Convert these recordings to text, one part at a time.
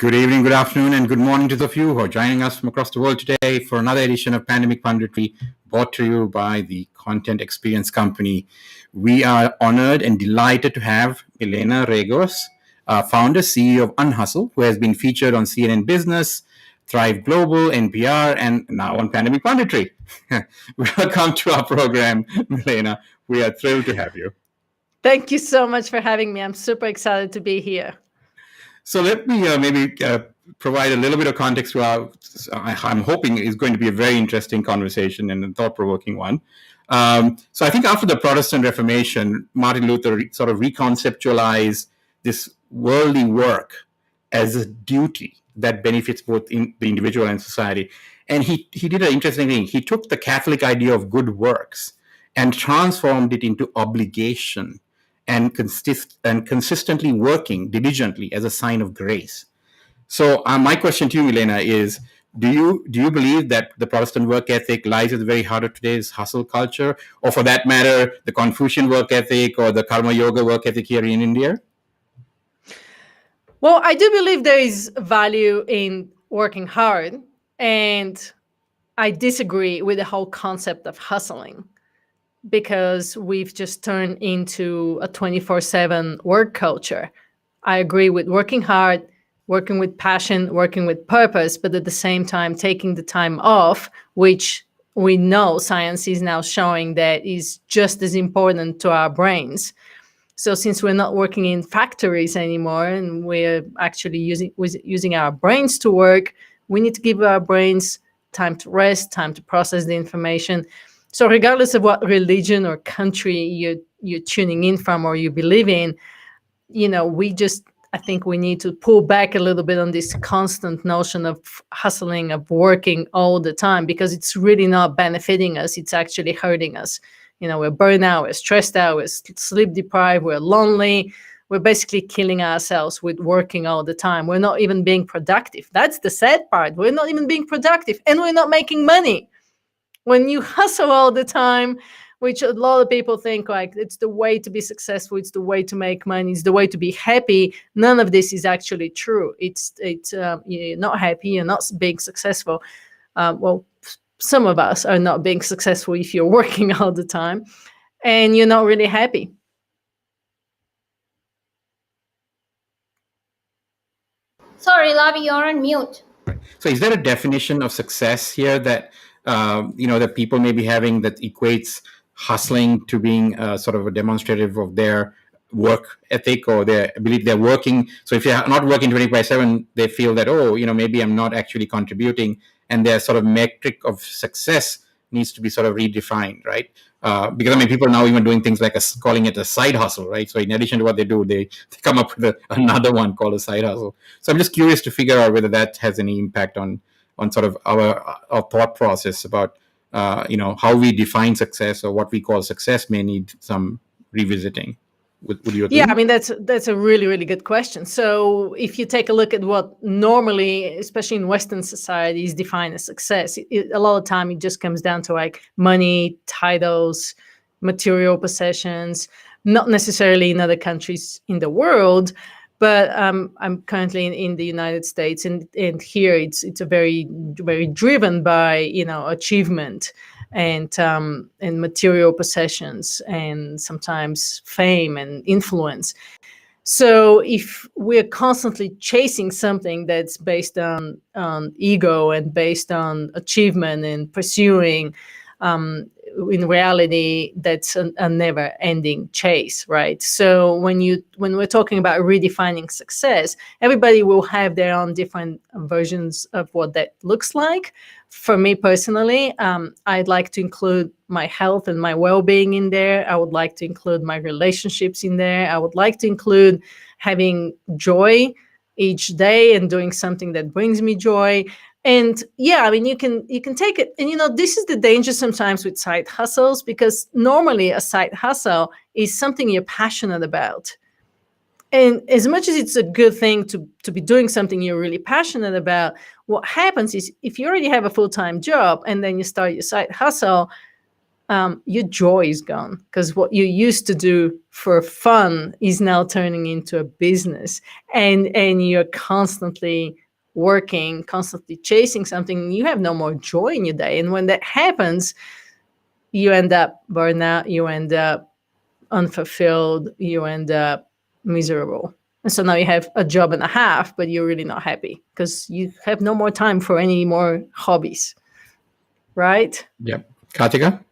Good evening, good afternoon, and good morning to those of you who are joining us from across the world today for another edition of Pandemic Punditry, brought to you by the Content Experience Company. We are honored and delighted to have Milena Regos, founder, CEO of Unhustle, who has been featured on CNN Business, Thrive Global, NPR, and now on Pandemic Punditry. Welcome to our program, Milena. We are thrilled to have you. Thank you so much for having me. I'm super excited to be here. So let me maybe provide a little bit of context to our, I'm hoping is going to be a very interesting conversation and a thought-provoking one. So I think after the Protestant Reformation, Martin Luther sort of reconceptualized this worldly work as a duty that benefits both the individual and society. And he did an interesting thing. He took the Catholic idea of good works and transformed it into obligation and consistently working diligently as a sign of grace. So my question to you, Milena, is do you believe that the Protestant work ethic lies at the very heart of today's hustle culture, or for that matter, the Confucian work ethic or the Karma Yoga work ethic here in India? Well, I do believe there is value in working hard, and I disagree with the whole concept of hustling, because we've just turned into a 24/7 work culture. I agree with working hard, working with passion, working with purpose, but at the same time taking the time off, which we know science is now showing that is just as important to our brains. So since we're not working in factories anymore and we're actually using our brains to work, we need to give our brains time to rest, time to process the information. So regardless of what religion or country you're tuning in from or you believe in, I think we need to pull back a little bit on this constant notion of hustling, of working all the time, because it's really not benefiting us. It's actually hurting us. We're burnt out, we're stressed out, we're sleep deprived, we're lonely. We're basically killing ourselves with working all the time. We're not even being productive. That's the sad part. We're not even being productive, and we're not making money. When you hustle all the time, which a lot of people think like it's the way to be successful, it's the way to make money, it's the way to be happy, none of this is actually true. It's you're not happy, you're not being successful. Well, some of us are not being successful if you're working all the time, and you're not really happy. Sorry, Lavi, you're on mute. So is there a definition of success here that that people may be having that equates hustling to being sort of a demonstrative of their work ethic or their ability? They're working. So if you're not working 24/7, they feel that, maybe I'm not actually contributing, and their sort of metric of success needs to be sort of redefined, right? Because people are now even doing things like calling it a side hustle, right? So in addition to what they do, they come up with another one called a side hustle. So I'm just curious to figure out whether that has any impact on sort of our thought process about how we define success, or what we call success may need some revisiting. Would you agree? Yeah, I mean, that's a really, really good question. So if you take a look at what normally, especially in Western society, is defined as success, a lot of time it just comes down to like money, titles, material possessions, not necessarily in other countries in the world. But I'm currently in the United States, and here it's a very, very driven by achievement and material possessions, and sometimes fame and influence. So if we're constantly chasing something that's based on ego and based on achievement and pursuing, in reality, that's a never-ending chase, right? So when we're talking about redefining success, everybody will have their own different versions of what that looks like. For me personally, I'd like to include my health and my well-being in there. I would like to include my relationships in there. I would like to include having joy each day and doing something that brings me joy. And yeah, I mean, you can take it. And, this is the danger sometimes with side hustles, because normally a side hustle is something you're passionate about. And as much as it's a good thing to be doing something you're really passionate about, what happens is if you already have a full-time job and then you start your side hustle, your joy is gone, because what you used to do for fun is now turning into a business, and you're constantly working, constantly chasing something. You have no more joy in your day, and when that happens, you end up burnout, you end up unfulfilled, you end up miserable. And so now you have a job and a half, but you're really not happy because you have no more time for any more hobbies, right? Yep. Kartika?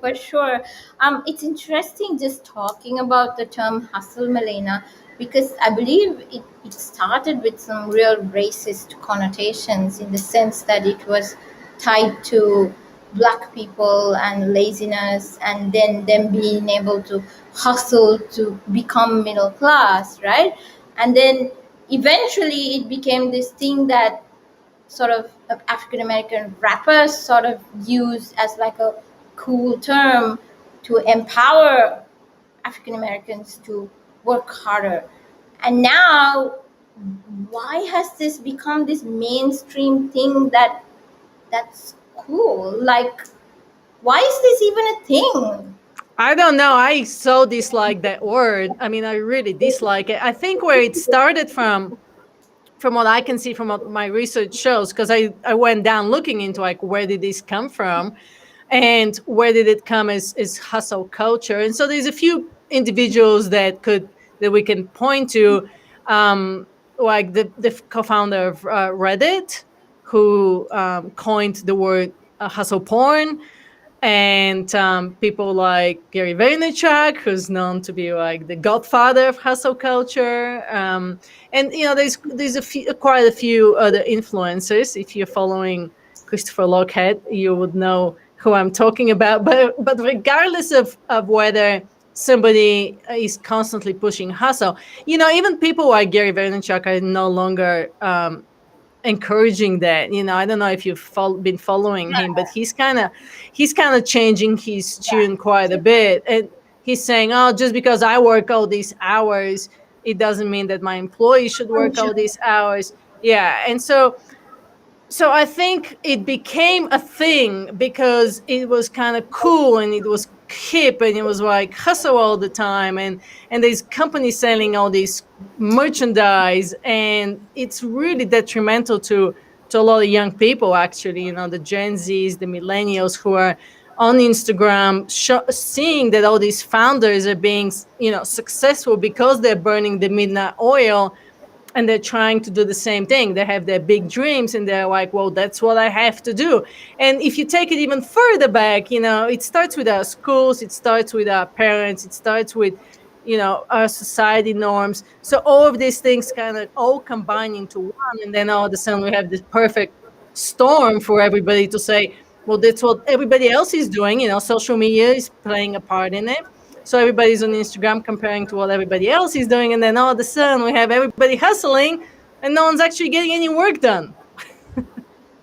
For sure. It's interesting just talking about the term hustle, Milena, because I believe it started with some real racist connotations in the sense that it was tied to black people and laziness, and then them being able to hustle to become middle class, right? And then eventually it became this thing that sort of African American rappers sort of use as like a cool term to empower African Americans to work harder. And now, why has this become this mainstream thing that's cool? Like, why is this even a thing? I don't know. I so dislike that word. I mean, I really dislike it. I think where it started from what I can see, from what my research shows, because I went down looking into like where did this come from, and where did it come as hustle culture. And so there's a few individuals that we can point to, like the co-founder of Reddit, who coined the word hustle porn, and people like Gary Vaynerchuk, who's known to be like the godfather of hustle culture, and there's quite a few other influencers. If you're following Christopher Lochhead, you would know who I'm talking about. But regardless of whether somebody is constantly pushing hustle, even people like Gary Vaynerchuk are no longer encouraging that. I don't know if you've been following him, but he's kind of changing his tune quite a bit, and he's saying, oh, just because I work all these hours, it doesn't mean that my employees should work all these hours. Yeah. And so I think it became a thing because it was kind of cool, and it was hip, and it was like hustle all the time, and there's companies selling all these merchandise, and it's really detrimental to a lot of young people, actually, the Gen Zs, the millennials, who are on Instagram seeing that all these founders are being successful because they're burning the midnight oil, and they're trying to do the same thing. They have their big dreams, and they're like, well, that's what I have to do. And if you take it even further back, it starts with our schools, it starts with our parents, it starts with our society norms. So all of these things kind of all combine into one, and then all of a sudden we have this perfect storm for everybody to say, well, that's what everybody else is doing. Social media is playing a part in it. So everybody's on Instagram comparing to what everybody else is doing, and then all of a sudden we have everybody hustling, and no one's actually getting any work done.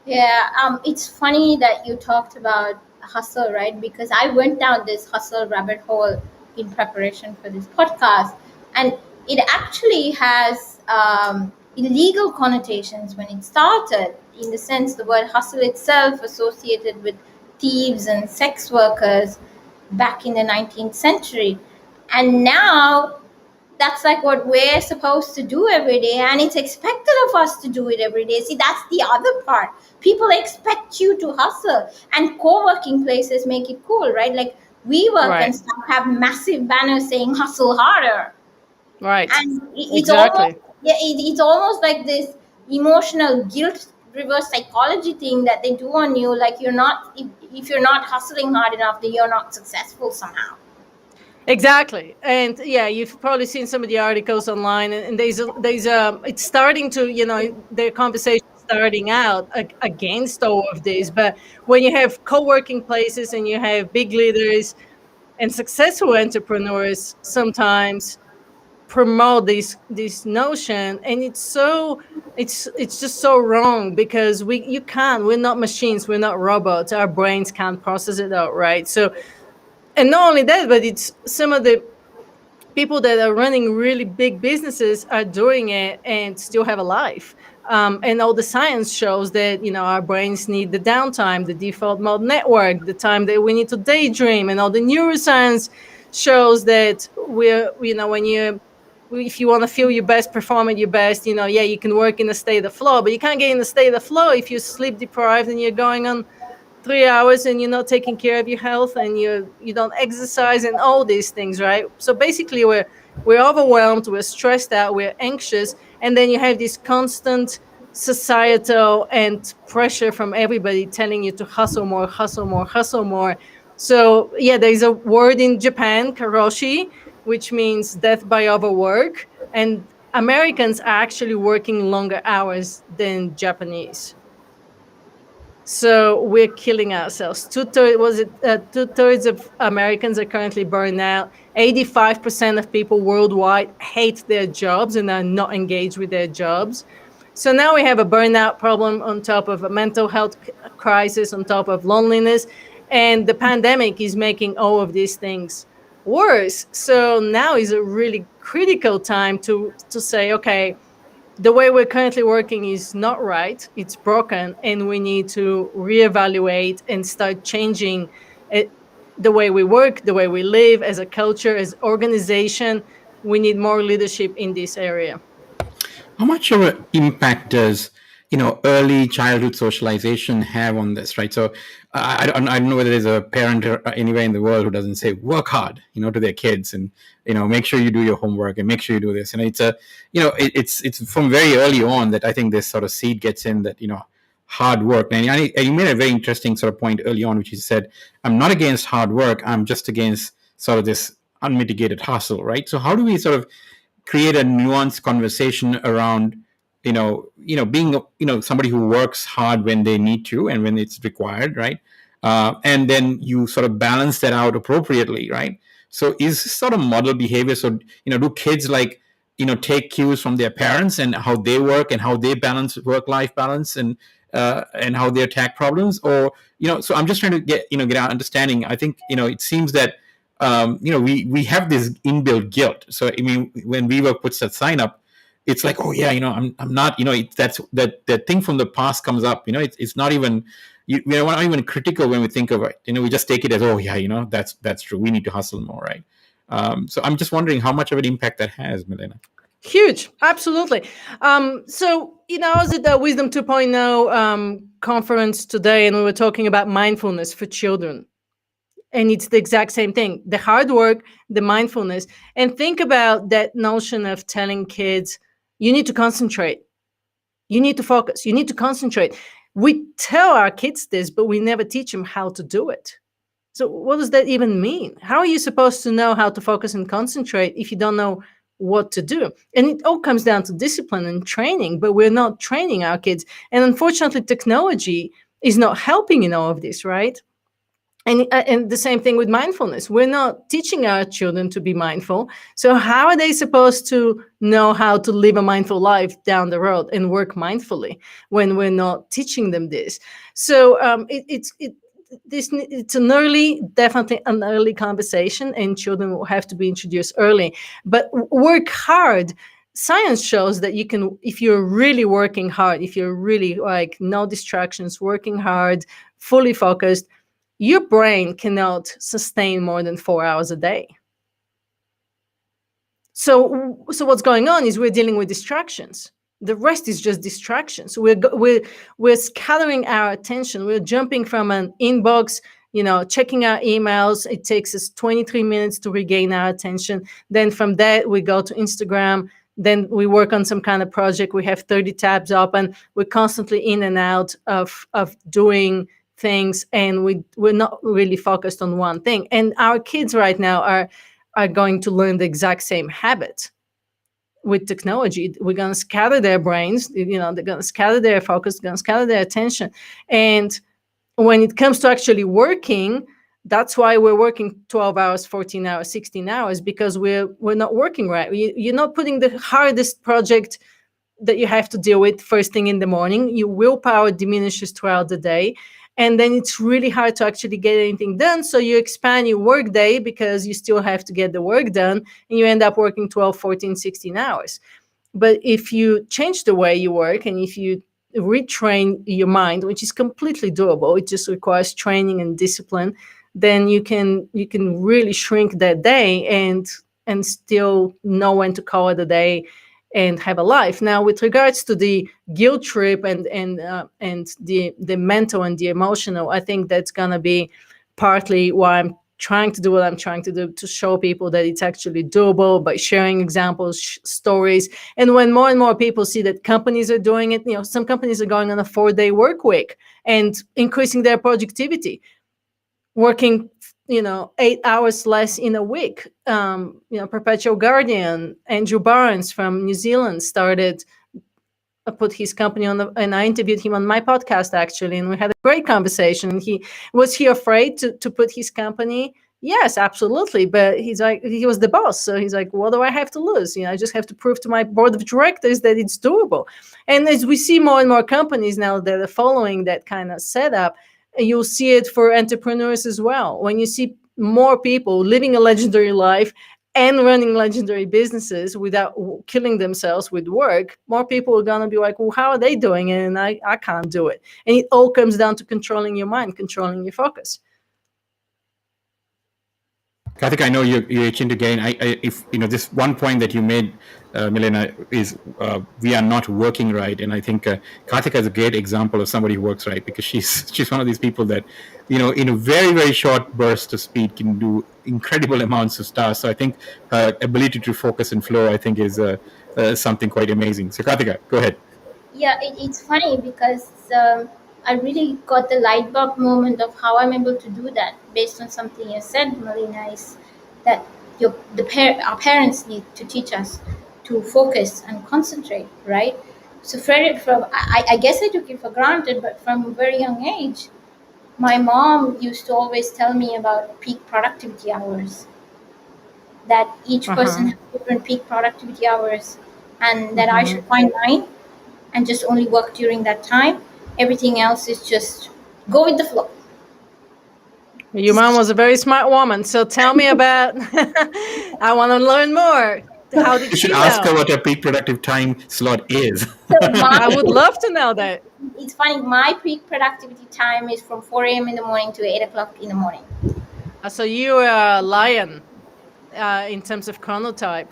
Yeah, it's funny that you talked about hustle, right? Because I went down this hustle rabbit hole in preparation for this podcast, and it actually has illegal connotations when it started, in the sense the word hustle itself associated with thieves and sex workers back in the 19th century. And now that's like what we're supposed to do every day, and it's expected of us to do it every day. See, that's the other part. People expect you to hustle, and co-working places make it cool, right? Like WeWork Right. and stuff have massive banners saying hustle harder. Right. And it's Exactly. almost, yeah, it's almost like this emotional guilt reverse psychology thing that they do on you. Like, you're not, if you're not hustling hard enough, then you're not successful somehow. Exactly. And yeah, you've probably seen some of the articles online, and it's starting to, their conversation starting out against all of this. But when you have co-working places and you have big leaders and successful entrepreneurs, sometimes promote this notion, and it's just so wrong, because we're not machines, we're not robots, our brains can't process it out, right? So, and not only that, but it's some of the people that are running really big businesses are doing it and still have a life. And all the science shows that, our brains need the downtime, the default mode network, the time that we need to daydream, and all the neuroscience shows that if you want to feel your best, perform at your best, you can work in a state of flow, but you can't get in a state of flow if you're sleep deprived and you're going on 3 hours and you're not taking care of your health and you don't exercise and all these things, right? So basically we're overwhelmed, we're stressed out, we're anxious, and then you have this constant societal and pressure from everybody telling you to hustle more, hustle more, hustle more. So yeah, there's a word in Japan, karoshi, which means death by overwork, and Americans are actually working longer hours than Japanese. So we're killing ourselves. Two-thirds of Americans are currently burned out. 85% of people worldwide hate their jobs and are not engaged with their jobs. So now we have a burnout problem on top of a mental health crisis, on top of loneliness, and the pandemic is making all of these things worse. So now is a really critical time to say, okay, the way we're currently working is not right, it's broken, and we need to reevaluate and start changing it, the way we work, the way we live as a culture, as organization. We need more leadership in this area. How much of an impact does early childhood socialization have on this, right? So I don't know whether there's a parent anywhere in the world who doesn't say work hard, to their kids, and make sure you do your homework and make sure you do this. And it's from very early on that I think this sort of seed gets in that hard work. And you made a very interesting sort of point early on, which you said, I'm not against hard work, I'm just against sort of this unmitigated hustle, right? So how do we sort of create a nuanced conversation around being somebody who works hard when they need to and when it's required, right? And then you sort of balance that out appropriately, right? So is this sort of model behavior? So do kids take cues from their parents and how they work and how they balance work-life balance and how they attack problems? Or so I'm just trying to get our understanding. I think it seems that we have this inbuilt guilt. So I mean, when WeWork puts that sign up, it's like, oh yeah, I'm not, that's that thing from the past comes up. It's not even, we're not even critical when we think of it. We just take it as, oh yeah, that's true. We need to hustle more, right? So I'm just wondering how much of an impact that has, Milena. Huge, absolutely. So I was at the Wisdom 2.0 conference today, and we were talking about mindfulness for children. And it's the exact same thing, the hard work, the mindfulness. And think about that notion of telling kids, you need to concentrate. You need to focus. You need to concentrate. We tell our kids this, but we never teach them how to do it. So what does that even mean? How are you supposed to know how to focus and concentrate if you don't know what to do? And it all comes down to discipline and training, but we're not training our kids. And unfortunately, technology is not helping in all of this, right? And the same thing with mindfulness. We're not teaching our children to be mindful. So how are they supposed to know how to live a mindful life down the road and work mindfully when we're not teaching them this? So it's definitely an early conversation, and children will have to be introduced early. But work hard. Science shows that you can, if you're really working hard, if you're really no distractions, working hard, fully focused, your brain cannot sustain more than 4 hours a day. So what's going on is we're dealing with distractions. The rest is just distractions. We're scattering our attention. We're jumping from an inbox, checking our emails. It takes us 23 minutes to regain our attention. Then from that, we go to Instagram. Then we work on some kind of project. We have 30 tabs open. We're constantly in and out of doing things, and we're not really focused on one thing. And our kids right now are going to learn the exact same habit with technology. We're going to scatter their brains, they're going to scatter their focus, going to scatter their attention. And when it comes to actually working, that's why we're working 12 hours, 14 hours, 16 hours, because we're not working right. You're not putting the hardest project that you have to deal with first thing in the morning. Your willpower diminishes throughout the day. And then it's really hard to actually get anything done. So you expand your work day because you still have to get the work done. And you end up working 12, 14, 16 hours. But if you change the way you work and if you retrain your mind, which is completely doable, it just requires training and discipline, then you can really shrink that day and still know when to call it a day and have a life. Now, with regards to the guilt trip and the mental and the emotional, I think that's gonna be partly why I'm trying to do what I'm trying to do, to show people that it's actually doable by sharing examples, stories. And when more and more people see that companies are doing it, some companies are going on a 4-day work week and increasing their productivity, working 8 hours less in a week. Perpetual Guardian, Andrew Barnes from New Zealand started put his company on and I interviewed him on my podcast, actually, and we had a great conversation. And he afraid to put his company? Yes, absolutely. But he's like, he was the boss, so he's like, what do I have to lose? I just have to prove to my board of directors that it's doable. And as we see more and more companies now that are following that kind of setup, you'll see it for entrepreneurs as well. When you see more people living a legendary life and running legendary businesses without killing themselves with work, more people are going to be like, well, how are they doing it? And I can't do it. And it all comes down to controlling your mind, controlling your focus. Karthik, I know you're itching to gain. If this one point that you made, Milena, is we are not working right, and I think Karthik is a great example of somebody who works right, because she's one of these people that in a very, very short burst of speed can do incredible amounts of tasks. So I think her ability to focus and flow, I think, is something quite amazing. So Karthika, go ahead. Yeah, it's funny because I really got the light bulb moment of how I'm able to do that based on something you said, Milena, is that our parents need to teach us to focus and concentrate, right? So I guess I took it for granted, but from a very young age, my mom used to always tell me about peak productivity hours, that each person has different peak productivity hours, and that I should find mine and just only work during that time. Everything else is just go with the flow. Your mom was a very smart woman. So tell me about, I want to learn more. How did You she should know? ask her what her peak productive time slot is. So I would love to know that. It's funny, my peak productivity time is from 4 a.m. in the morning to 8 o'clock in the morning. So you are a lion in terms of chronotype.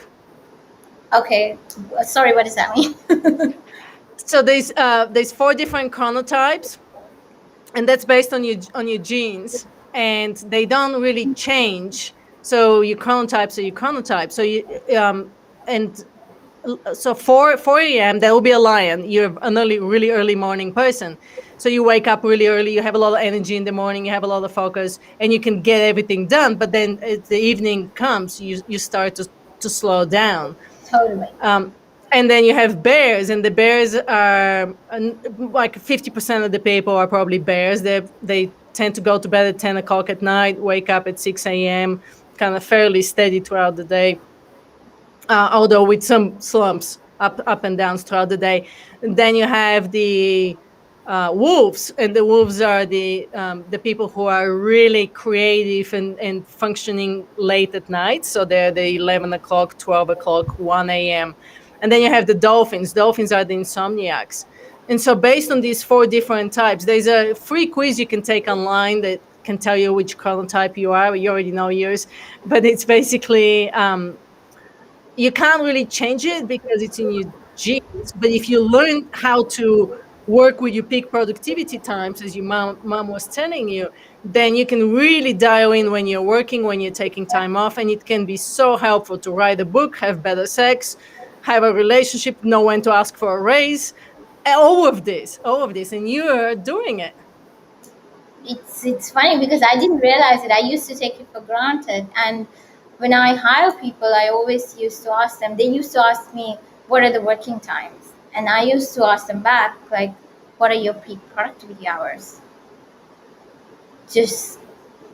Okay, sorry, what does that mean? So there's 4 different chronotypes, and that's based on your genes, and they don't really change. So your chronotypes are your chronotype. So so 4 a.m. there will be a lion. You're an really early morning person. So you wake up really early, you have a lot of energy in the morning, you have a lot of focus, and you can get everything done. But then as the evening comes, you start to slow down. Totally. And then you have bears, and the bears are like 50% of the people are probably bears. They tend to go to bed at 10 o'clock at night, wake up at 6 a.m., kind of fairly steady throughout the day, although with some slumps up and downs throughout the day. And then you have the wolves, and the wolves are the people who are really creative and functioning late at night. So they're the 11 o'clock, 12 o'clock, 1 a.m. And then you have the dolphins. Dolphins are the insomniacs. And so based on these 4 different types, there's a free quiz you can take online that can tell you which chronotype you are. You already know yours. But it's basically, you can't really change it because it's in your genes. But if you learn how to work with your peak productivity times, as your mom was telling you, then you can really dial in when you're working, when you're taking time off. And it can be so helpful to write a book, have better sex, have a relationship, know when to ask for a raise, all of this, and you're doing it. It's funny because I didn't realize it. I used to take it for granted, and when I hire people, I always used to ask them. They used to ask me, "What are the working times?" And I used to ask them back, like, "What are your peak productivity hours?" Just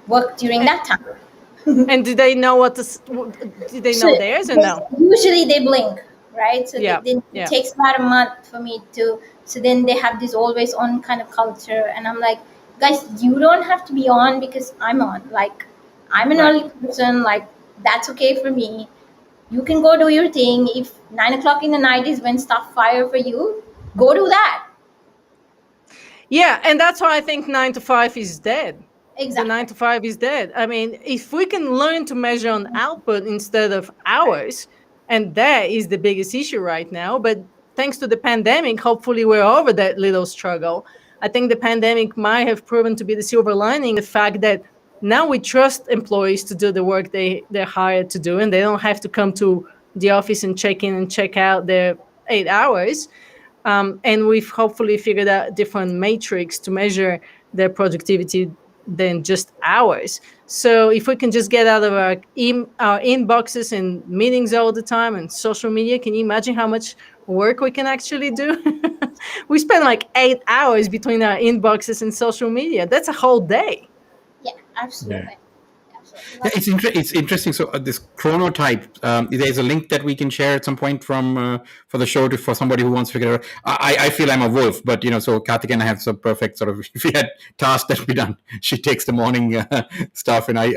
work during that time. And do they know do they know theirs or no? Usually they blink, right? So Yeah, it takes about a month for me to. So then they have this always on kind of culture, and I'm like, guys, you don't have to be on because I'm on. Like, I'm an early person. Like, that's okay for me. You can go do your thing. If 9 o'clock in the night is when stuff fire for you, go do that. Yeah, and that's why I think 9 to 5 is dead. The Exactly. 9 to 5 is dead. I mean, if we can learn to measure on output instead of hours, and that is the biggest issue right now. But thanks to the pandemic, hopefully we're over that little struggle. I think the pandemic might have proven to be the silver lining, the fact that now we trust employees to do the work they're hired to do, and they don't have to come to the office and check in and check out their 8 hours. And we've hopefully figured out different metrics to measure their productivity than just hours. So if we can just get out of our inboxes and meetings all the time and social media, can you imagine how much work we can actually do? We spend like 8 hours between our inboxes and social media. That's a whole day. Yeah, absolutely. Yeah. Yeah, it's interesting. So this Chronotype, there's a link that we can share at some point from for the show for somebody who wants to figure it out. I feel I'm a wolf, but so Karthik and I have some perfect sort of. If we had tasks that be done, she takes the morning stuff, and I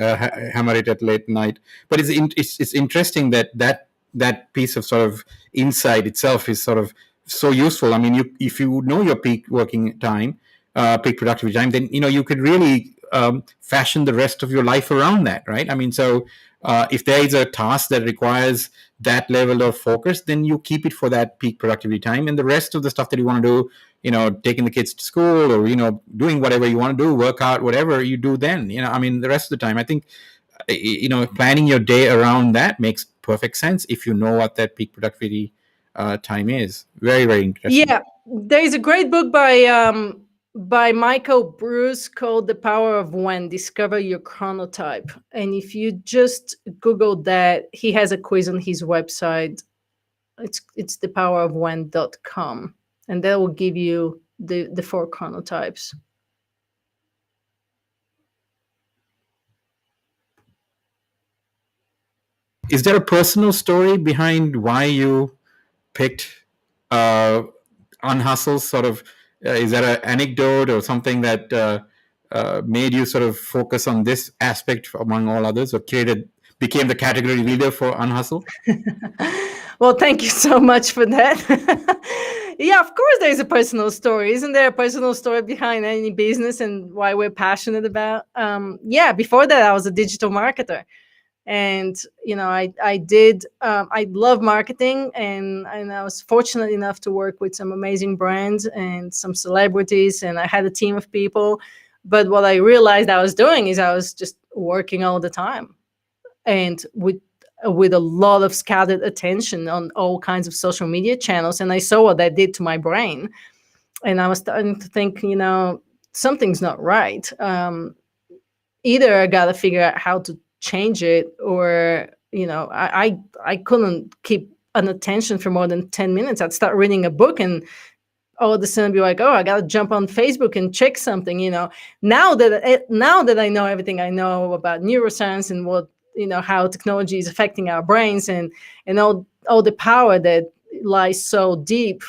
hammer it at late night. But it's interesting that piece of sort of insight itself is sort of so useful. I mean, if you know your peak working time, peak productivity time, then you could really fashion the rest of your life around that, right? I mean, so if there is a task that requires that level of focus, then you keep it for that peak productivity time, and the rest of the stuff that you want to do, taking the kids to school or doing whatever you want to do, work out, whatever you do, then I mean, the rest of the time, I think planning your day around that makes perfect sense if you know what that peak productivity time is. Very, very interesting. Yeah, there is a great book by Michael Bruce called "The Power of When: Discover Your Chronotype." And if you just Google that, he has a quiz on his website. It's thepowerofwhen.com, and that will give you the 4 chronotypes. Is there a personal story behind why you picked Unhustle? Sort of, is there an anecdote or something that made you sort of focus on this aspect among all others, or became the category leader for Unhustle? Well, thank you so much for that. Yeah, of course there's a personal story. Isn't there a personal story behind any business and why we're passionate about? Yeah, before that, I was a digital marketer. And I love marketing, and I was fortunate enough to work with some amazing brands and some celebrities, and I had a team of people. But what I realized I was doing is I was just working all the time, and with a lot of scattered attention on all kinds of social media channels. And I saw what that did to my brain, and I was starting to think, something's not right. Either I got to figure out how to change it, or I couldn't keep an attention for more than 10 minutes. I'd start reading a book and all of a sudden be like, oh, I gotta jump on Facebook and check something. Now that I know everything I know about neuroscience and what how technology is affecting our brains, and all the power that lies so deep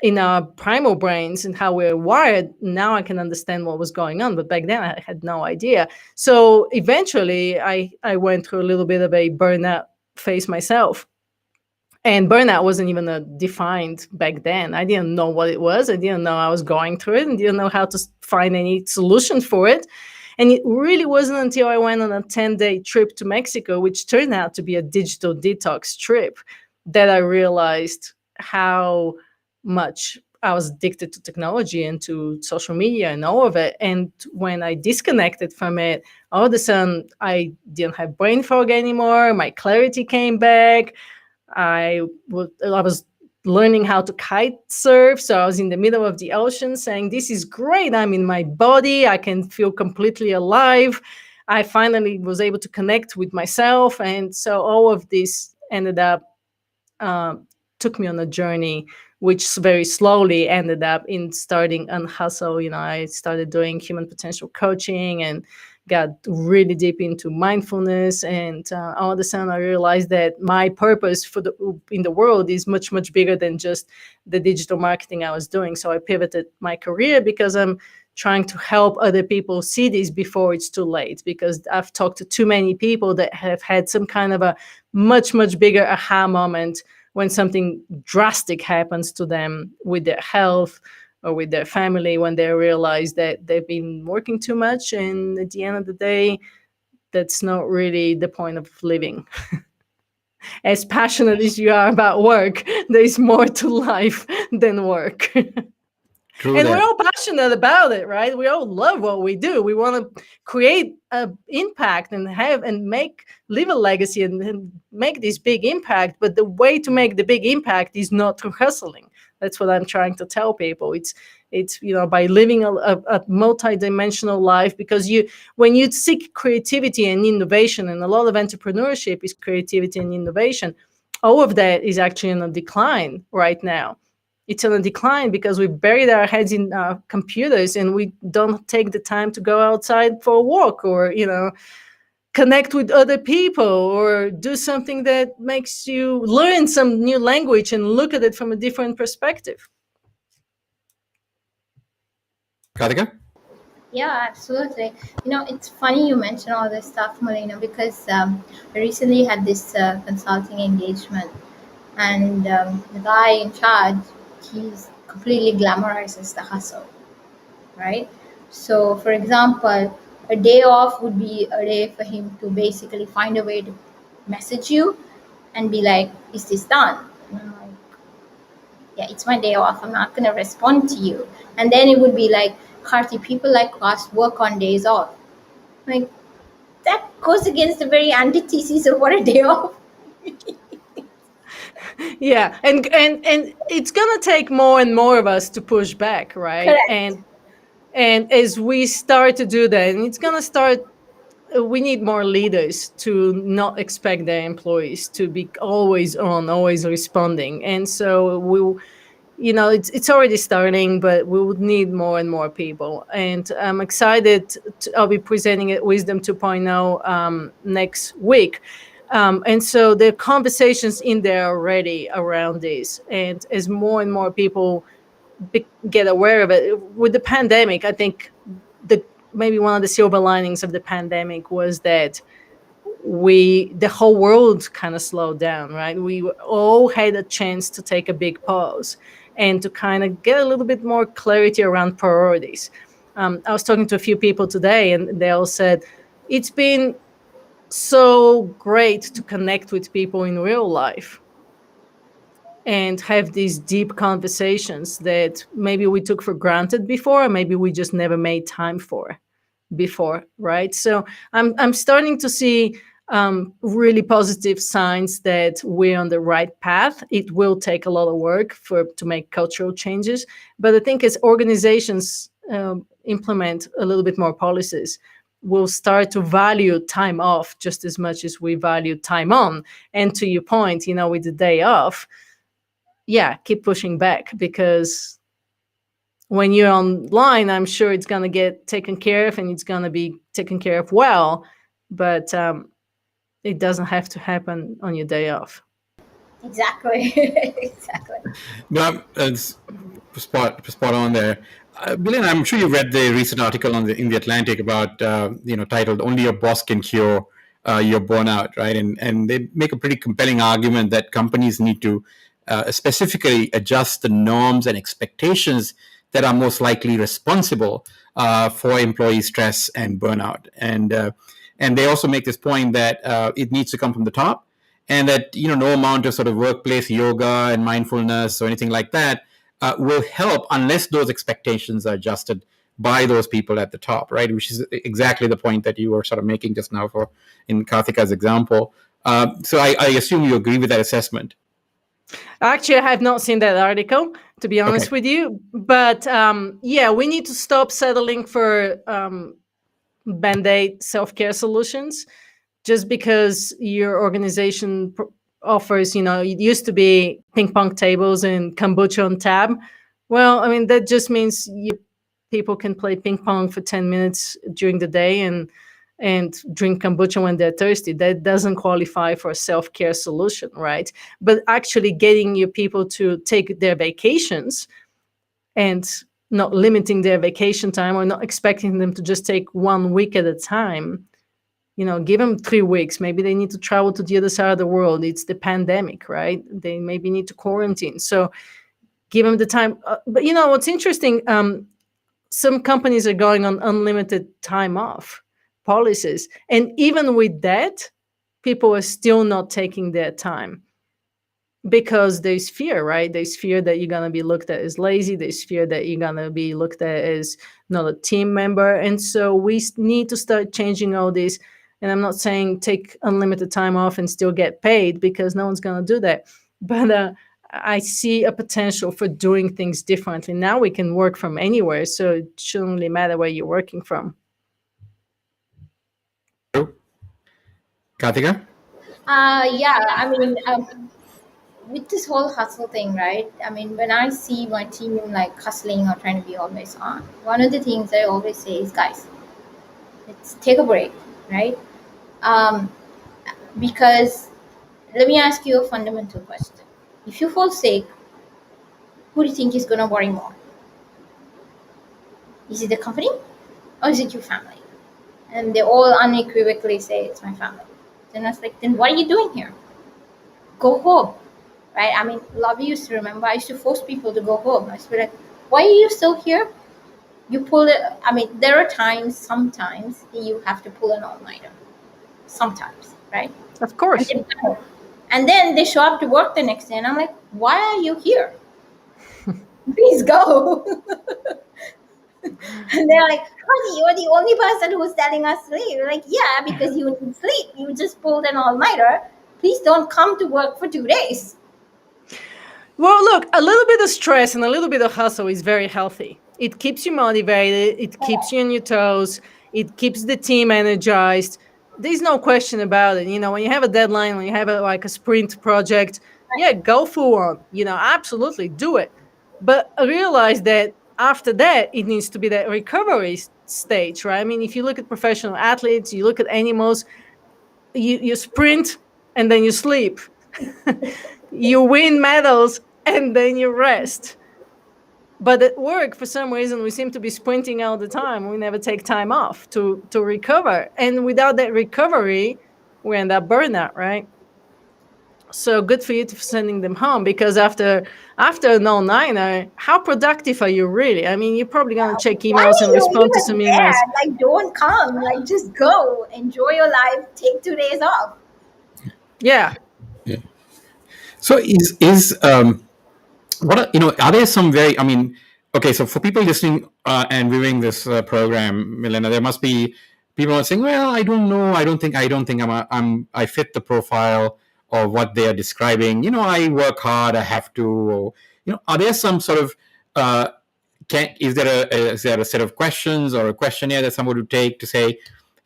in our primal brains and how we're wired, now I can understand what was going on. But back then I had no idea. So eventually I went through a little bit of a burnout phase myself. And burnout wasn't even defined back then. I didn't know what it was. I didn't know I was going through it, and didn't know how to find any solution for it. And it really wasn't until I went on a 10-day trip to Mexico, which turned out to be a digital detox trip, that I realized how much I was addicted to technology and to social media and all of it. And when I disconnected from it, all of a sudden I didn't have brain fog anymore. My clarity came back. I was learning how to kite surf. So I was in the middle of the ocean saying, this is great. I'm in my body. I can feel completely alive. I finally was able to connect with myself. And so all of this ended up, took me on a journey, which very slowly ended up in starting Unhustle. I started doing human potential coaching and got really deep into mindfulness. And all of a sudden I realized that my purpose in the world is much, much bigger than just the digital marketing I was doing. So I pivoted my career because I'm trying to help other people see this before it's too late, because I've talked to too many people that have had some kind of a much, much bigger aha moment when something drastic happens to them with their health or with their family, when they realize that they've been working too much, and at the end of the day, that's not really the point of living. As passionate as you are about work, there's more to life than work. True And we're that. all passionate about it, right? We all love what we do. We want to create an impact and live a legacy and make this big impact. But the way to make the big impact is not through hustling. That's what I'm trying to tell people. It's by living a multi-dimensional life, because when you seek creativity and innovation, and a lot of entrepreneurship is creativity and innovation, all of that is actually in a decline right now. It's on a decline because we buried our heads in our computers, and we don't take the time to go outside for a walk, or connect with other people, or do something that makes you learn some new language and look at it from a different perspective. Karthika? Yeah, absolutely. It's funny you mention all this stuff, Milena, because I recently had this consulting engagement, and the guy in charge, he's completely glamorizes the hustle, right? So, for example, a day off would be a day for him to basically find a way to message you and be like, "Is this done?" And I'm like, "Yeah, it's my day off. I'm not gonna respond to you." And then it would be like, "Karthi, people like us work on days off." Like, that goes against the very antithesis of what a day off. Yeah, and it's gonna take more and more of us to push back, right? Correct. And as we start to do that, and it's gonna start, we need more leaders to not expect their employees to be always on, always responding. And so it's already starting, but we would need more and more people. And I'm excited. I'll be presenting at Wisdom 2.0 next week. And so there are conversations in there already around this. And as more and more people get aware of it, with the pandemic, I think maybe one of the silver linings of the pandemic was that the whole world kind of slowed down, right? We all had a chance to take a big pause and to kind of get a little bit more clarity around priorities. I was talking to a few people today, and they all said it's been so great to connect with people in real life and have these deep conversations that maybe we took for granted before, or maybe we just never made time for before, right? So I'm starting to see really positive signs that we're on the right path. It will take a lot of work to make cultural changes, but I think as organizations implement a little bit more policies, we'll start to value time off just as much as we value time on. And to your point, with the day off, yeah, keep pushing back, because when you're online, I'm sure it's going to get taken care of, and it's going to be taken care of well, but it doesn't have to happen on your day off. Exactly. Exactly. No, it's spot on there. Milena, I'm sure you read the recent article in the Atlantic about titled "Only Your Boss Can Cure Your Burnout," right? And they make a pretty compelling argument that companies need to specifically adjust the norms and expectations that are most likely responsible for employee stress and burnout. And they also make this point that it needs to come from the top, and that no amount of sort of workplace yoga and mindfulness or anything like that will help unless those expectations are adjusted by those people at the top, right? Which is exactly the point that you were sort of making just now in Karthika's example. So I assume you agree with that assessment. Actually, I have not seen that article, to be honest with you. But yeah, we need to stop settling for Band-Aid self-care solutions just because your organization offers, it used to be ping pong tables and kombucha on tab. Well, I mean, that just means people can play ping pong for 10 minutes during the day and drink kombucha when they're thirsty. That doesn't qualify for a self-care solution, right? But actually getting your people to take their vacations and not limiting their vacation time or not expecting them to just take 1 week at a time. Give them 3 weeks. Maybe they need to travel to the other side of the world. It's the pandemic, right? They maybe need to quarantine. So give them the time. But what's interesting, some companies are going on unlimited time off policies. And even with that, people are still not taking their time because there's fear, right? There's fear that you're going to be looked at as lazy. There's fear that you're going to be looked at as not a team member. And so we need to start changing all this. And I'm not saying take unlimited time off and still get paid, because no one's going to do that. But I see a potential for doing things differently. Now we can work from anywhere, so it shouldn't really matter where you're working from. Karthika? Yeah, I mean, with this whole hustle thing, right? I mean, when I see my team like hustling or trying to be always on, one of the things I always say is, guys, let's take a break, right? Because let me ask you a fundamental question. If you fall sick, who do you think is going to worry more? Is it the company or is it your family? And they all unequivocally say it's my family. Then I was like, then what are you doing here? Go home, right? I mean, Love used to remember, I used to force people to go home. I used to be like, why are you still here? You pull it. I mean, there are sometimes you have to pull an all-nighter. Sometimes, right? Of course. And then they show up to work the next day and I'm like, why are you here? Please go. And they're like, honey, you're the only person who's telling us sleep. We're like, yeah, because you need sleep. You just pulled an all-nighter. Please don't come to work for 2 days. Well, look, a little bit of stress and a little bit of hustle is very healthy. It keeps you motivated. It keeps you on your toes. It keeps the team energized. There's no question about it. When you have a deadline, when you have a sprint project, yeah, go full on. Absolutely do it. But realize that after that, it needs to be that recovery stage, right? I mean, if you look at professional athletes, you look at animals, you sprint and then you sleep. You win medals and then you rest. But at work, for some reason, we seem to be sprinting all the time. We never take time off to recover. And without that recovery, we end up burnout, right? So good for you for sending them home, because after an all-nighter, how productive are you really? I mean, you're probably going to check emails and respond to some emails. Like, don't come. Like, just go. Enjoy your life. Take 2 days off. Yeah. So are there some very, I mean, okay, so for people listening and viewing this program, Milena, there must be people are saying, well, I don't know, I don't think I fit the profile of what they are describing. I work hard, I have to. Or, are there some sort of is there a set of questions or a questionnaire that someone would take to say,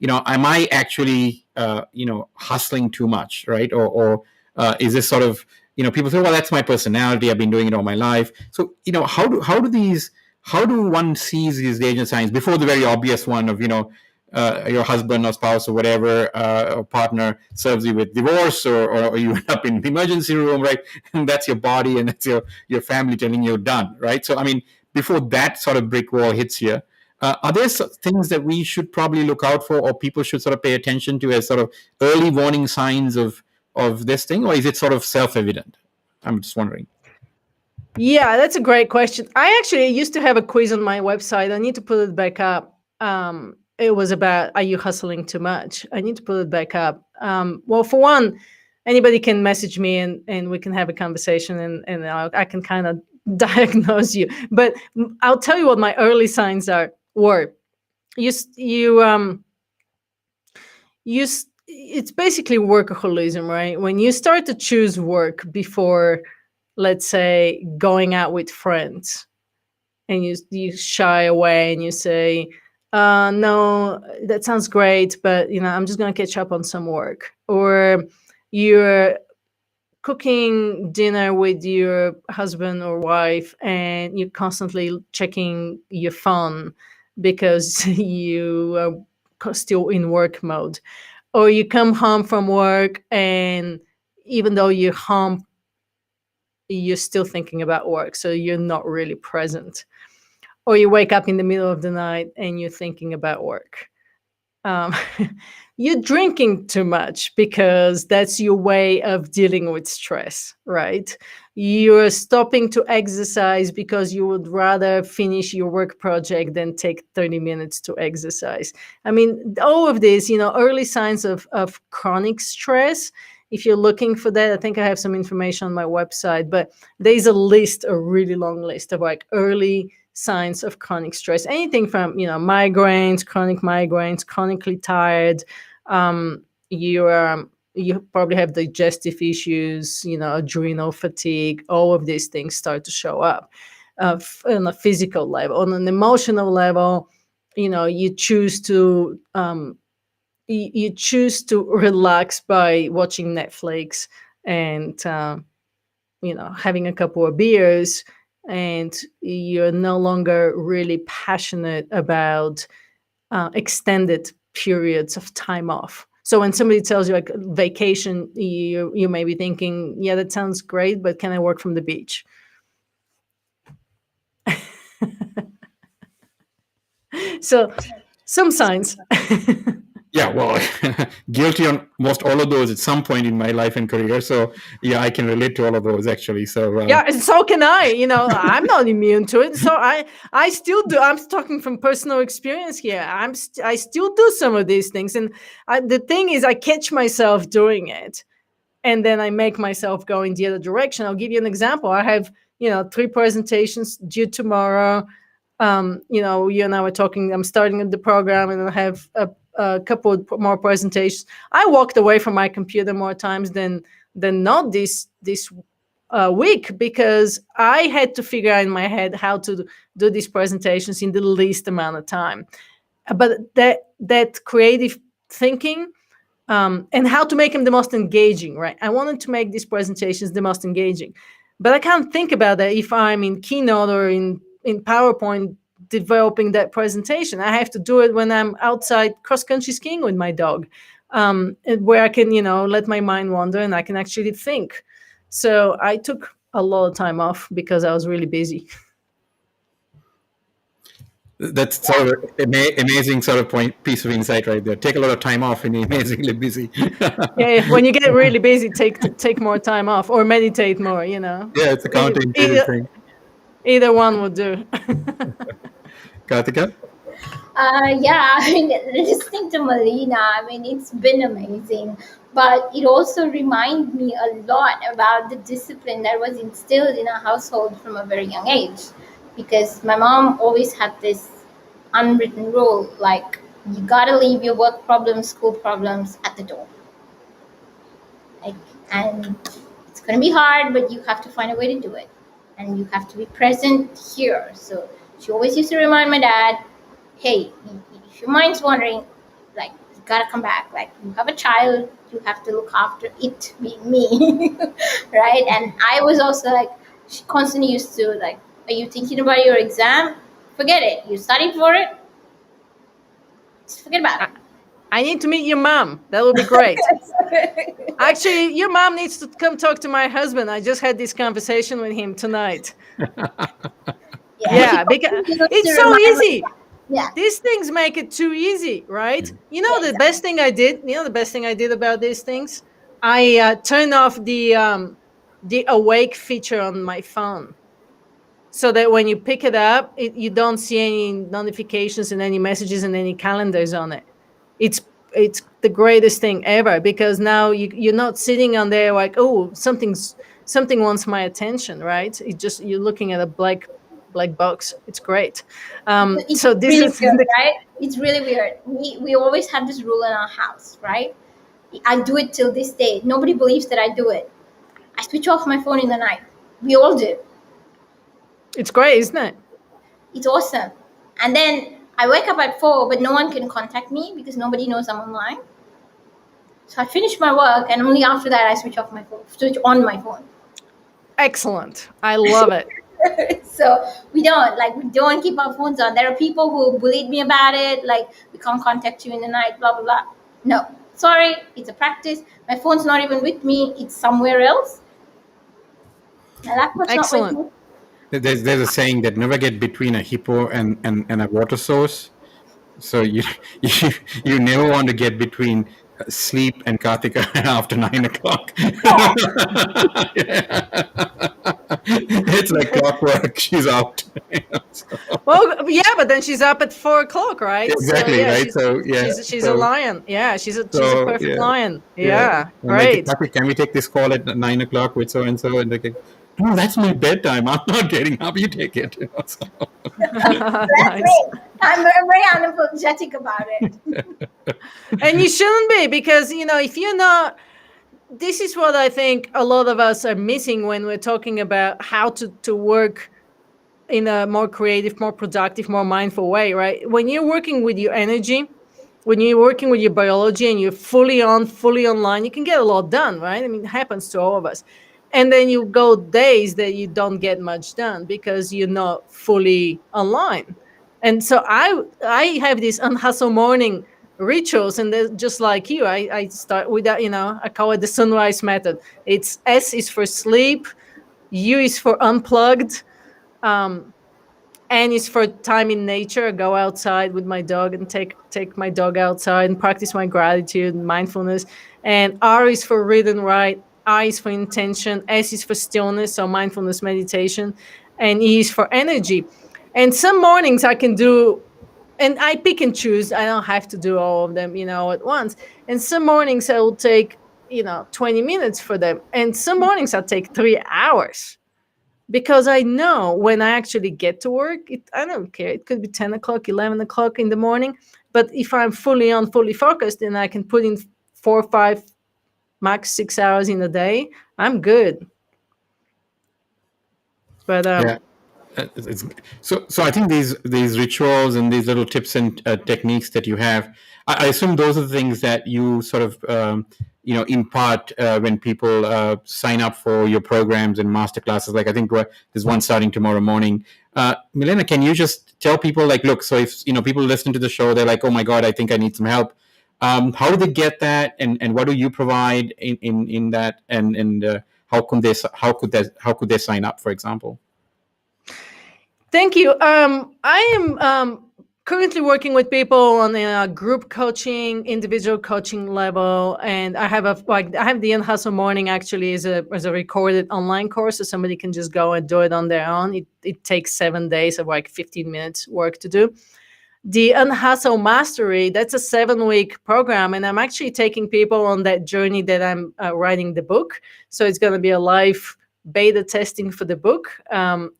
am I actually hustling too much, right? Or is this sort of, people say, well, that's my personality, I've been doing it all my life. So how do one seize these danger signs before the very obvious one of your husband or spouse or whatever or partner serves you with divorce, or you end up in the emergency room, right? And that's your body and that's your family telling you done, right? So I mean, before that sort of brick wall hits you, are there things that we should probably look out for, or people should sort of pay attention to as sort of early warning signs of this thing, or is it sort of self-evident? I'm just wondering. Yeah, that's a great question. I actually used to have a quiz on my website. I need to put it back up. It was about, are you hustling too much? I need to put it back up. Well, for one, anybody can message me and we can have a conversation and I can kind of diagnose you. But I'll tell you what my early signs were. It's basically workaholism, right? When you start to choose work before, let's say, going out with friends, and you shy away and you say, no, that sounds great, but I'm just going to catch up on some work. Or you're cooking dinner with your husband or wife and you're constantly checking your phone because you are still in work mode. Or you come home from work and even though you're home, you're still thinking about work, so you're not really present. or you wake up in the middle of the night and you're thinking about work. um, you're drinking too much because that's your way of dealing with stress, right? You're stopping to exercise because you would rather finish your work project than take 30 minutes to exercise. I mean, all of this, early signs of chronic stress. If you're looking for that, I think I have some information on my website, but there's a really long list of like early signs of chronic stress. Anything from migraines, chronically tired. You probably have digestive issues, adrenal fatigue. All of these things start to show up on a physical level. On an emotional level, you choose to relax by watching Netflix and having a couple of beers, and you're no longer really passionate about extended periods of time off. So when somebody tells you like vacation, you may be thinking, yeah, that sounds great, but can I work from the beach? So some signs. Yeah, well, guilty on most all of those at some point in my life and career. So yeah, I can relate to all of those actually. So Yeah, and so can I. I'm not immune to it. So I still do. I'm talking from personal experience here. I still do some of these things, and the thing is, I catch myself doing it, and then I make myself go in the other direction. I'll give you an example. I have 3 presentations due tomorrow. You and I were talking. I'm starting the program, and I have a couple of more presentations. I walked away from my computer more times than not this week, because I had to figure out in my head how to do these presentations in the least amount of time. But that creative thinking, and how to make them the most engaging, right? I wanted to make these presentations the most engaging, but I can't think about that if I'm in Keynote or in PowerPoint developing that presentation. I have to do it when I'm outside cross-country skiing with my dog, where I can, let my mind wander and I can actually think. So I took a lot of time off because I was really busy. that's sort of amazing sort of piece of insight right there. Take a lot of time off and you're amazingly busy. Yeah, when you get really busy, take more time off or meditate more. Yeah, it's a counterintuitive thing. Either one would do. Karthika? Yeah, I mean, listening to Milena, I mean, it's been amazing. But it also reminds me a lot about the discipline that was instilled in our household from a very young age. Because my mom always had this unwritten rule, like, you gotta leave your work problems, school problems at the door. Like, and it's gonna be hard, but you have to find a way to do it. And you have to be present here. So she always used to remind my dad, hey, if your mind's wandering, like, you gotta come back. Like, you have a child, you have to look after it, being me, right? And I was also like, she constantly used to like, are you thinking about your exam? Forget it. You studied for it. Just forget about it. I need to meet your mom. That would be great. Actually, your mom needs to come talk to my husband. I just had this conversation with him tonight. Yeah, because it's so easy. Yeah. These things make it too easy, right? The best thing I did. The best thing I did about these things. I turned off the awake feature on my phone, so that when you pick it up, you don't see any notifications and any messages and any calendars on it. It's the greatest thing ever, because now you're not sitting on there like, oh, something wants my attention, right? You're looking at a black box. It's great. It's so this really is weird, right? It's really weird. We always have this rule in our house, right? I do it till this day. Nobody believes that I do it. I switch off my phone in the night. We all do. It's great, isn't it? It's awesome. And then I wake up at 4, but no one can contact me because nobody knows I'm online. So I finish my work, and only after that I switch on my phone. Excellent. I love it. So we don't keep our phones on. There are people who bullied me about it, like, we can't contact you in the night, blah blah blah. No, sorry, it's a practice. My phone's not even with me, it's somewhere else. My laptop's not with me. there's a saying that never get between a hippo and a water source. So you you never want to get between sleep and Karthika after 9 o'clock. It's like clockwork. She's out. So, Well, yeah, but then she's up at 4 o'clock, right? So exactly yeah, right. So yeah. she's a So lion. Yeah, she's a so perfect yeah. lion. Yeah. Yeah, I'm like, great. Karthik, can we take this call at 9 o'clock with so and so? And they're like, no, that's my bedtime. I'm not getting up. You take it. So, That's Nice. great. I'm very unapologetic about it. And you shouldn't be, because if you're not, this is what I think a lot of us are missing when we're talking about how to work in a more creative, more productive, more mindful way, right? When you're working with your energy, when you're working with your biology and you're fully on, fully online, you can get a lot done, right? I mean, it happens to all of us. And then you go days that you don't get much done because you're not fully online. And so I have these unhustle morning rituals, and they're just like you. I start with that, I call it the sunrise method. It's S is for sleep, U is for unplugged, um, N is for time in nature. I go outside with my dog and take my dog outside and practice my gratitude and mindfulness. And R is for read and write. I is for intention. S is for stillness, so mindfulness meditation. And E is for energy. And some mornings I can do, and I pick and choose. I don't have to do all of them, at once. And some mornings I will take, 20 minutes for them. And some mornings I'll take 3 hours, because I know when I actually get to work, I don't care. It could be 10 o'clock, 11 o'clock in the morning. But if I'm fully on, fully focused, and I can put in 4 or 5, max 6 hours in a day, I'm good. But yeah. So I think these rituals and these little tips and techniques that you have, I assume those are the things that you sort of impart when people sign up for your programs and master classes. Like I think there's one starting tomorrow morning. Milena, can you just tell people, like, look, so if people listen to the show, they're like, oh my God, I think I need some help. How do they get that, and what do you provide in that, and how could they sign up, for example? Thank you. I am currently working with people on a group coaching, individual coaching level, and I have the Unhustle Morning actually as a recorded online course, so somebody can just go and do it on their own. It takes 7 days of 15 minutes work to do. The Unhustle Mastery, that's a 7-week program, and I'm actually taking people on that journey that I'm writing the book. So it's going to be a live beta testing for the book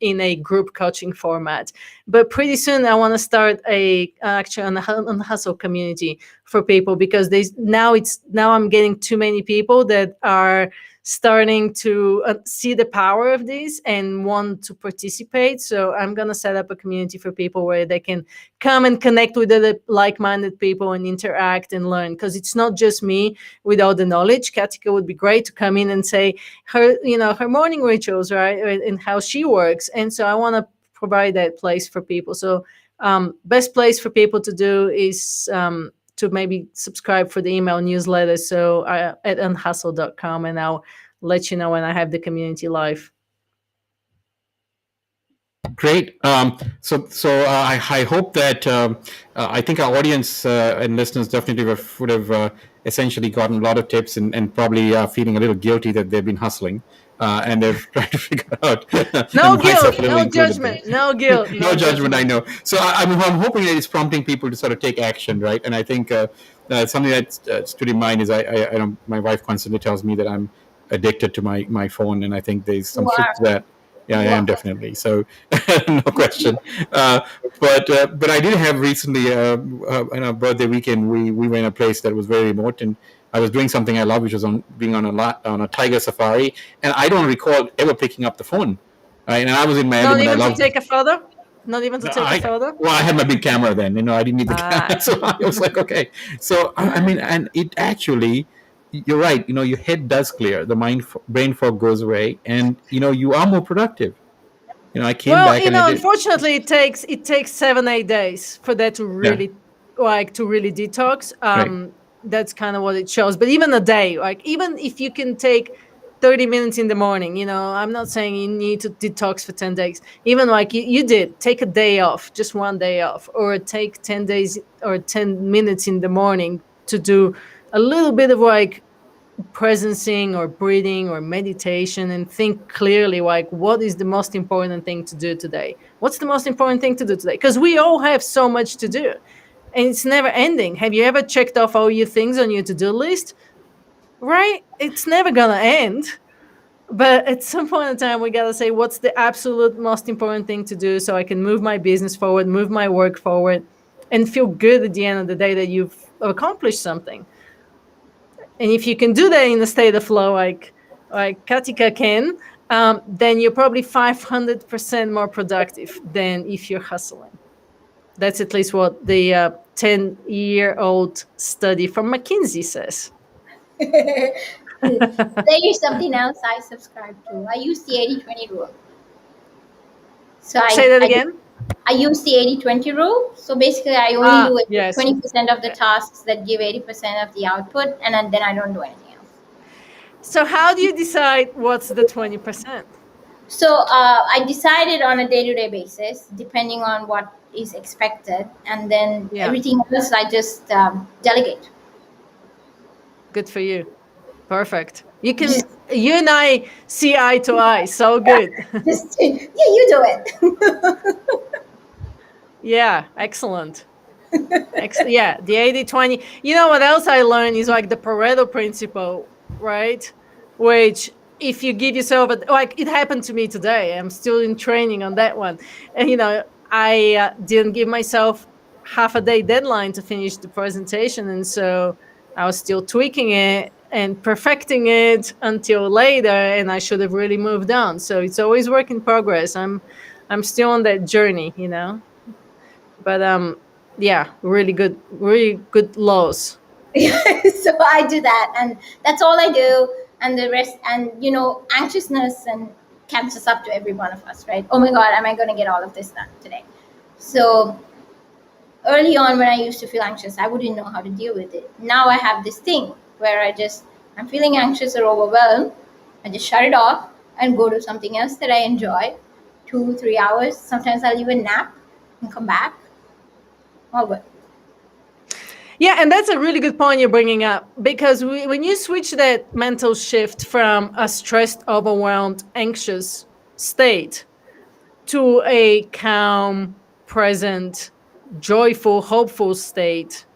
in a group coaching format. But pretty soon I want to start actually an Unhustle community for people, because now I'm getting too many people that are starting to see the power of this and want to participate. So I'm going to set up a community for people where they can come and connect with other like-minded people and interact and learn, because it's not just me with all the knowledge. Katika would be great to come in and say her morning rituals, right, and how she works. And so I want to provide that place for people. So best place for people to do is to maybe subscribe for the email newsletter. So at unhustle.com, and I'll let you know when I have the community live. Great. So I hope that I think our audience and listeners definitely would have essentially gotten a lot of tips, and probably feeling a little guilty that they've been hustling, and they've tried to figure out. No and myself guilt, a little no included judgment, there. no guilt, No judgment. I know. So I'm hoping that it's prompting people to sort of take action, right? And I think something that stood in mind is I know my wife constantly tells me that I'm addicted to my phone, and I think there's some You truth are. to that. Yeah, I You am are. definitely. So, no question. But I did have recently, on a birthday weekend, we were in a place that was very remote, and I was doing something I love, which was being on a tiger safari, and I don't recall ever picking up the phone. Right? And I was in my Not element. I even to love. take a photo? Not even to take a photo? I had my big camera then. I didn't need the camera, so I was like, okay. So I mean, and it actually, you're right. Your head does clear. The brain fog goes away, and you are more productive. I came Well, back and I did. unfortunately, it takes 7-8 days for that to Yeah. really detox. Right. That's kind of what it shows. But even a day, even if you can take 30 minutes in the morning. I'm not saying you need to detox for 10 days. Even like you did, take a day off, just one day off, or take 10 days or 10 minutes in the morning to do a little bit of like presencing or breathing or meditation, and think clearly like, what is the most important thing to do today? What's the most important thing to do today? Because we all have so much to do and it's never ending. Have you ever checked off all your things on your to-do list? Right? It's never gonna end. But at some point in time, we gotta say, what's the absolute most important thing to do so I can move my business forward, move my work forward, and feel good at the end of the day that you've accomplished something. And if you can do that in a state of flow, like Katika can, then you're probably 500% more productive than if you're hustling. That's at least what the 10-year-old study from McKinsey says. There is something else I subscribe to. I use the 80-20 rule. So Say that again. I use the 80-20 rule. So basically, I only do Yes. 20% of the tasks that give 80% of the output, and then I don't do anything else. So how do you decide what's the 20%? So I decided on a day-to-day basis, depending on what is expected, and then everything else I just delegate. Good for you. Perfect. You and I see eye to eye. So good. You do it. Yeah, excellent. Yeah, the 80-20. You know what else I learned is like the Pareto Principle, right? Which if you give yourself like it happened to me today. I'm still in training on that one. And I didn't give myself half a day deadline to finish the presentation, and so I was still tweaking it and perfecting it until later, and I should have really moved on. So it's always work in progress. I'm still on that journey, But yeah, really good laws. So I do that, and that's all I do. And the rest, and anxiousness and catches up to every one of us, right? Oh my God, am I going to get all of this done today? So early on, when I used to feel anxious, I wouldn't know how to deal with it. Now I have this thing where I'm feeling anxious or overwhelmed. I just shut it off and go do something else that I enjoy. 2-3 hours. Sometimes I'll even nap and come back. All good. Yeah, and that's a really good point you're bringing up, because when you switch that mental shift from a stressed, overwhelmed, anxious state to a calm, present, joyful, hopeful state,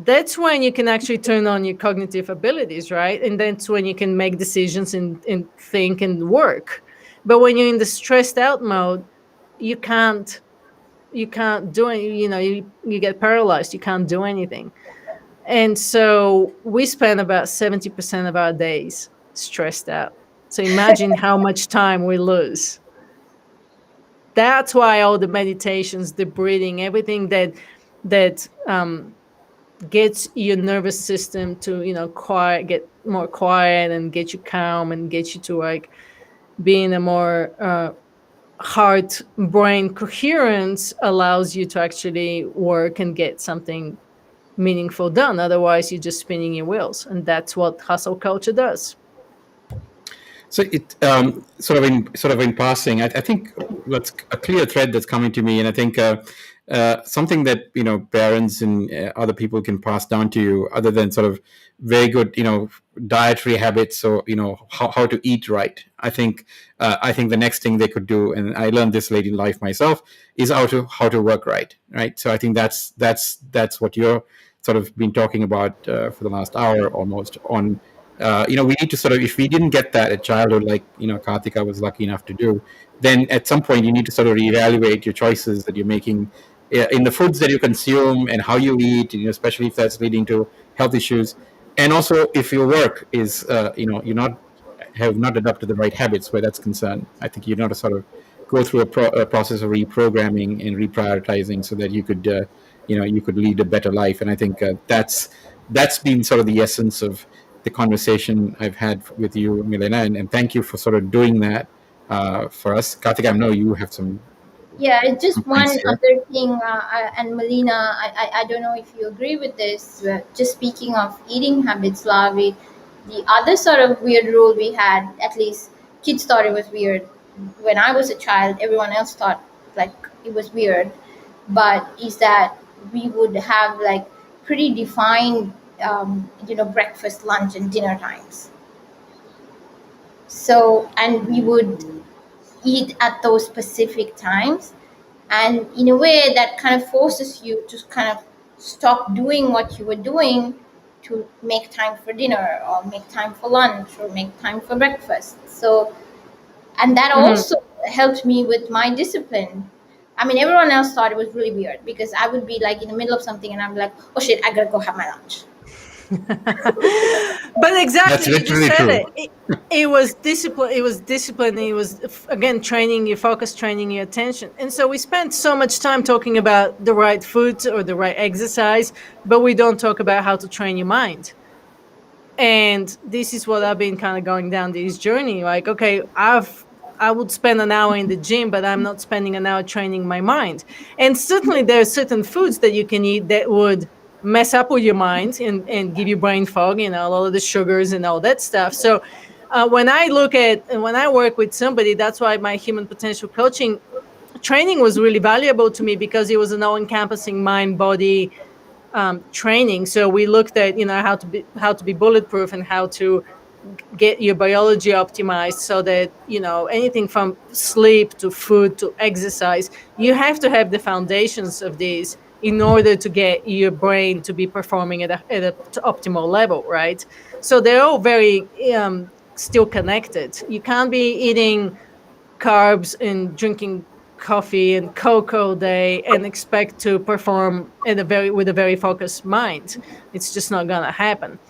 that's when you can actually turn on your cognitive abilities, right? And that's when you can make decisions and think and work. But when you're in the stressed out mode, you can't do anything. You get paralyzed. You can't do anything. And so we spend about 70% of our days stressed out. So imagine how much time we lose. That's why all the meditations, the breathing, everything that gets your nervous system to quiet, get more quiet, and get you calm, and get you to like being a more heart brain coherence, allows you to actually work and get something meaningful done. Otherwise you're just spinning your wheels, and that's what hustle culture does. So it sort of in passing, I think what's a clear thread that's coming to me, and I think something that parents and other people can pass down to you, other than sort of very good dietary habits, or how to eat right. I think the next thing they could do, and I learned this late in life myself, is how to work right. So I think that's what you're sort of been talking about for the last hour almost on. We need to sort of, if we didn't get that at childhood, like Karthika was lucky enough to do, then at some point you need to sort of reevaluate your choices that you're making in the foods that you consume and how you eat, especially if that's leading to health issues, and also if your work is you're not have not adopted the right habits where that's concerned. I think you know to sort of go through a process of reprogramming and reprioritizing so that you could you could lead a better life. And I think that's been sort of the essence of the conversation I've had with you, Milena, and thank you for sort of doing that for us. Karthik, I know you have some. Yeah, just one other thing, and Milena, I don't know if you agree with this. Just speaking of eating habits, Lavi, The other sort of weird rule we had, at least kids thought it was weird. When I was a child, everyone else thought like it was weird, but is that we would have like pretty defined, breakfast, lunch, and dinner times. So, and we would eat at those specific times, and in a way that kind of forces you to kind of stop doing what you were doing to make time for dinner or make time for lunch or make time for breakfast. So, and that also helped me with my discipline. I mean, everyone else thought it was really weird because I would be like in the middle of something and I'm like, oh shit, I gotta go have my lunch. But exactly, That's you just literally said true. it was discipline. It was discipline. It was, again, training your focus, training your attention. And so we spent so much time talking about the right food or the right exercise, but we don't talk about how to train your mind. And this is what I've been kind of going down this journey. Like, okay, I would spend an hour in the gym, but I'm not spending an hour training my mind. And certainly there are certain foods that you can eat that would mess up with your mind and give you brain fog, all of the sugars and all that stuff. So when I look at and when I work with somebody, that's why my human potential coaching training was really valuable to me, because it was an all-encompassing mind body training. So we looked at how to be bulletproof and how to get your biology optimized, so that anything from sleep to food to exercise, you have to have the foundations of these in order to get your brain to be performing at a optimal level, right? So they're all very still connected. You can't be eating carbs and drinking coffee and coke all day and expect to perform with a very focused mind. It's just not gonna happen.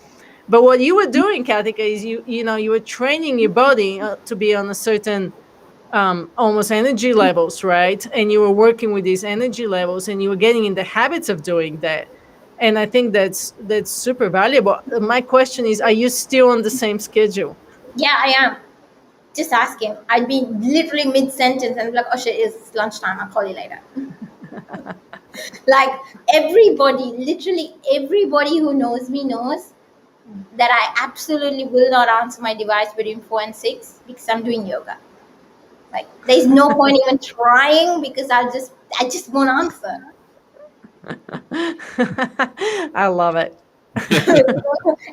But what you were doing, Katika, is you were training your body to be on a certain almost energy levels, right? And you were working with these energy levels, and you were getting in the habits of doing that. And I think that's super valuable. My question is, are you still on the same schedule? Yeah, I am. Just ask him. I'd be literally mid sentence and be like, oh shit, it's lunchtime. I'll call you later. Like literally everybody who knows me knows that I absolutely will not answer my device between 4 and 6 because I'm doing yoga. Like there's no point even trying because I just won't answer. I love it.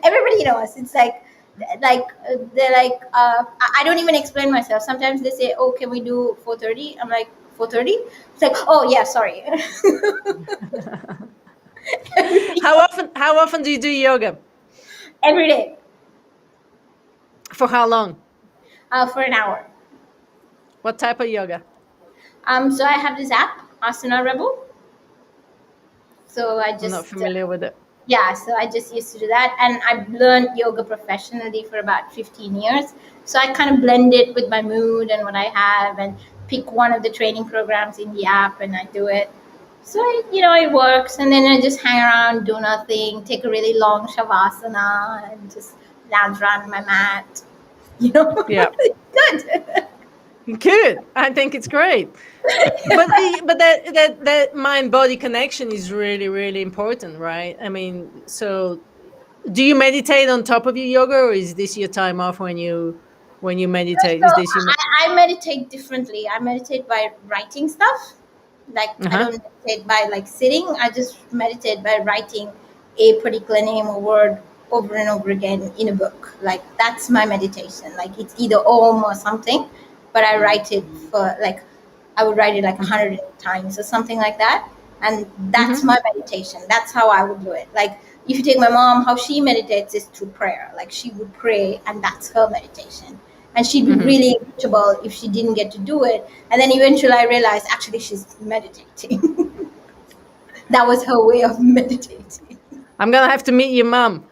Everybody knows. It's like they're like I don't even explain myself. Sometimes they say, oh, can we do 4:30? I'm like, 4:30? It's like, oh yeah, sorry. How often do you do yoga? Every day. For how long? For an hour. What type of yoga? So I have this app, Asana Rebel. So I I'm just not familiar with it. yeah, so I just used to do that, and I've learned yoga professionally for about 15 years. So I kind of blend it with my mood and what I have, and pick one of the training programs in the app, and I do it. So it works, and then I just hang around, do nothing, take a really long shavasana, and just lounge around on my mat. Yeah. Good. Good. I think it's great. But that mind body connection is really, really important, right? I mean, so do you meditate on top of your yoga, or is this your time off when you meditate? So Is this you? I meditate differently. I meditate by writing stuff. Like I Uh-huh. don't meditate by like sitting. I just meditate by writing a particular name or word over and over again in a book. Like that's my meditation. Like it's either Om or something, but I write it for like I would write it like 100 times or something like that. And that's Mm-hmm. my meditation. That's how I would do it. Like if you take my mom, how she meditates is through prayer. Like she would pray and that's her meditation. And she'd be Mm-hmm. really irritable if she didn't get to do it. And then eventually I realized actually she's meditating. That was her way of meditating. I'm gonna have to meet your mom.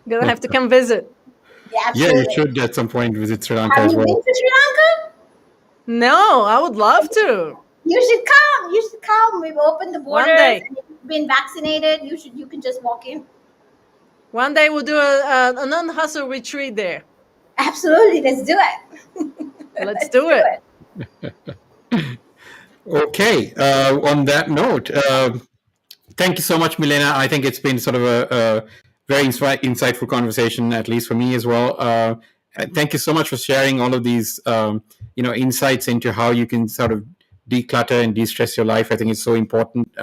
Gonna have to come visit. Yeah, Yeah, you absolutely. should at some point visit Sri Lanka Have as you well. been to Sri Lanka? No, I would love to. You should come. You should come. We've opened the One borders. day. And if you've been vaccinated, you can just walk in. One day we'll do an unhustle retreat there. Absolutely. Let's do it. Let's do it. Okay. On that note, Thank you so much, Milena. I think it's been sort of a very insightful conversation, at least for me as well. Thank you so much for sharing all of these, insights into how you can sort of declutter and de-stress your life. I think it's so important.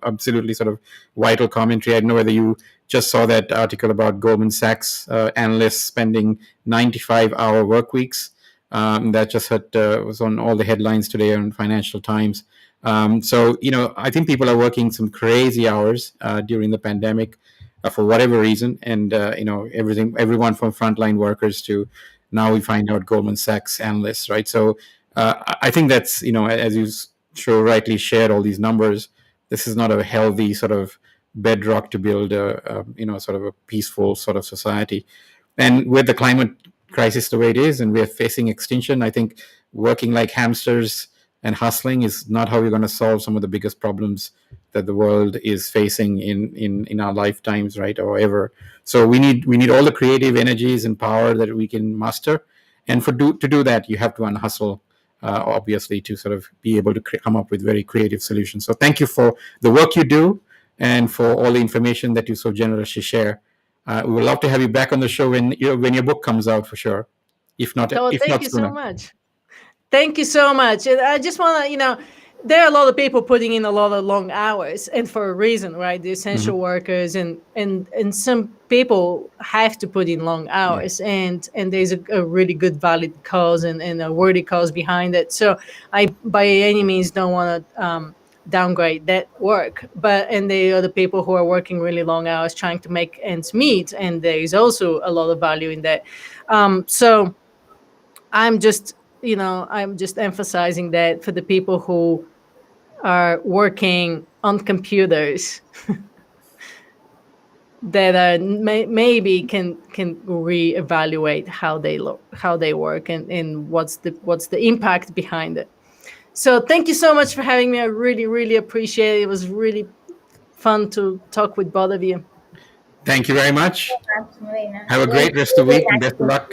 Absolutely, sort of vital commentary. I don't know whether you just saw that article about Goldman Sachs analysts spending 95-hour work weeks. That just was on all the headlines today on Financial Times. So, I think people are working some crazy hours during the pandemic for whatever reason. And, everyone from frontline workers to now we find out Goldman Sachs analysts, right? So I think that's, as you so rightly shared all these numbers, this is not a healthy sort of bedrock to build sort of a peaceful sort of society. And with the climate crisis the way it is, and we're facing extinction, I think working like hamsters and hustling is not how we're going to solve some of the biggest problems that the world is facing in our lifetimes, right, or ever. So we need all the creative energies and power that we can muster, and to do that, you have to unhustle, obviously, to sort of be able to come up with very creative solutions. So thank you for the work you do and for all the information that you so generously share. We would love to have you back on the show when your book comes out, for sure, if not Thank you so sooner. much. Thank you so much. And I just want to, there are a lot of people putting in a lot of long hours, and for a reason, right? The essential workers and some people have to put in long hours, and there's a really good valid cause and a worthy cause behind it. So I by any means don't want to downgrade that work, and there are the people who are working really long hours trying to make ends meet, and there is also a lot of value in that. So I'm just emphasizing that for the people who are working on computers that are maybe can reevaluate how they work, and what's the impact behind it. So thank you so much for having me. I really, really appreciate it. It was really fun to talk with both of you. Thank you very much. Milena. Have a great rest of the week and best of luck.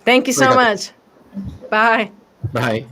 Thank you so much. Bye. Bye.